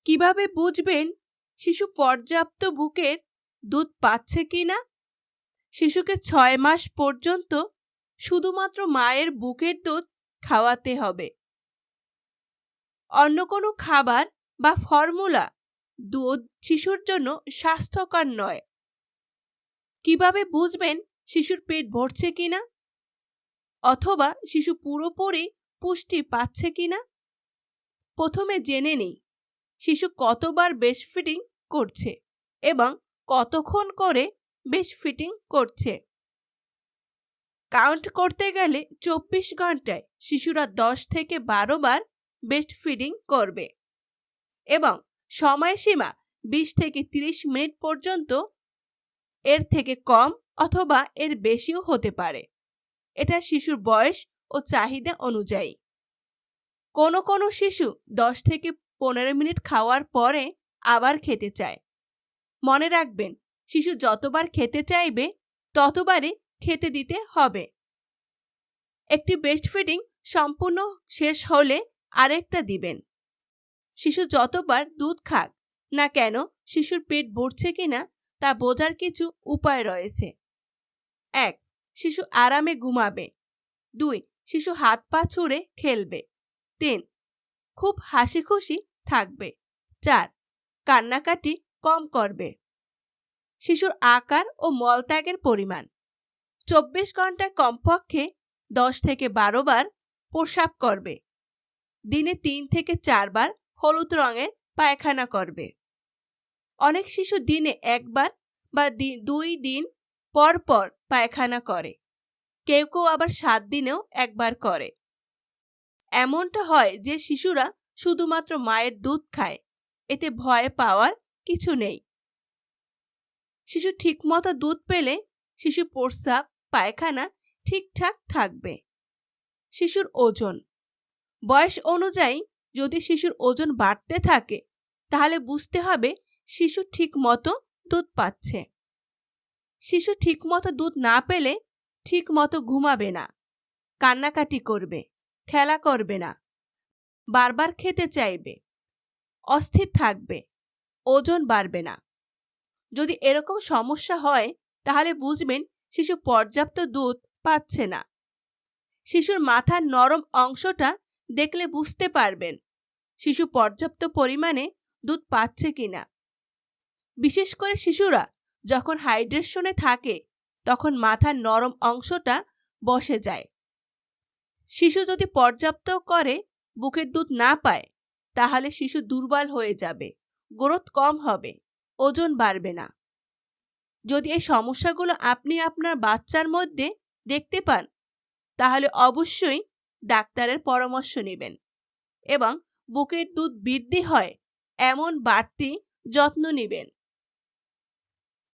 কিভাবে বুঝবেন শিশু পর্যাপ্ত বুকের দুধ পাচ্ছে কিনা? শিশুকে ৬ মাস পর্যন্ত শুধুমাত্র মায়ের বুকের দুধ খাওয়াতে হবে। অন্য কোনো খাবার বা ফর্মুলা দুধ শিশুর জন্য স্বাস্থ্যকর নয়। কিভাবে বুঝবেন শিশুর পেট ভরছে কিনা অথবা শিশু পুরোপুরি পুষ্টি পাচ্ছে কিনা? প্রথমে জেনে নিই শিশু কতবার ব্রেস্ট ফিডিং করছে এবং কতক্ষণ করে ব্রেস্ট ফিডিং করছে। কাউন্ট করতে গেলে ২৪ ঘন্টায় শিশুরা ১০ থেকে ১২ বার ব্রেস্ট ফিডিং করবে এবং সময়সীমা ২০ থেকে ৩০ মিনিট পর্যন্ত। এর থেকে কম অথবা এর বেশিও হতে পারে। এটা শিশুর বয়স ও চাহিদা অনুযায়ী। কোনো কোনো শিশু ১০ থেকে ১৫ মিনিট খাওয়ার পরে আবার খেতে চায়। মনে রাখবেন, শিশু যতবার খেতে চাইবে ততবারই খেতে দিতে হবে। একটি ব্রেস্ট ফিডিং সম্পূর্ণ শেষ হলে আরেকটা দিবেন। শিশু যতবার দুধ খাক না কেন শিশুর পেট ভরছে কিনা তা বোঝার কিছু উপায় রয়েছে। ১. শিশু আরামে ঘুমাবে। ২. শিশু হাত পা ছুঁড়ে খেলবে। ৩. খুব হাসি খুশি থাকবে। ৪. কান্নাকাটি কম করবে। শিশুর আকার ও মলত্যাগের পরিমাণ। ২৪ ঘন্টায় কমপক্ষে ১০ থেকে ১২ বার প্রস্রাব করবে। দিনে ৩ থেকে ৪ বার হলুদ রঙের পায়খানা করবে। অনেক শিশু দিনে একবার বা ২ দিন পর পর পায়খানা করে। কেউ কেউ আবার ৭ দিনেও একবার করে। এমনটা হয় যে শিশুরা শুধুমাত্র মায়ের দুধ খায়। এতে ভয় পাওয়ার কিছু নেই। শিশু ঠিকমতো দুধ পেলে শিশু প্রস্রাব পায়খানা ঠিকঠাক থাকবে। শিশুর ওজন। বয়স অনুযায়ী যদি শিশুর ওজন বাড়তে থাকে তাহলে বুঝতে হবে শিশু ঠিকমতো দুধ পাচ্ছে। শিশু ঠিকমতো দুধ না পেলে ঠিকমতো ঘুমাবে না, কান্নাকাটি করবে, খেলা করবে না, বারবার খেতে চাইবে, অস্থির থাকবে, ওজন বাড়বে না। যদি এরকম সমস্যা হয় তাহলে বুঝবেন শিশু পর্যাপ্ত দুধ পাচ্ছে না। শিশুর মাথার নরম অংশটা দেখলে বুঝতে পারবেন শিশু পর্যাপ্ত পরিমাণে দুধ পাচ্ছে কিনা। বিশেষ করে শিশুরা যখন হাইড্রেশনে থাকে তখন মাথার নরম অংশটা বসে যায়। শিশু যদি পর্যাপ্ত করে বুকের দুধ না পায় তাহলে শিশু দুর্বল হয়ে যাবে, গ্রোথ কম হবে, ওজন বাড়বে না। যদি এই সমস্যাগুলো আপনি আপনার বাচ্চার মধ্যে দেখতে পান তাহলে অবশ্যই ডাক্তারের পরামর্শ নেবেন এবং বুকের দুধ বৃদ্ধি হয় এমন বাড়তি যত্ন নেবেন।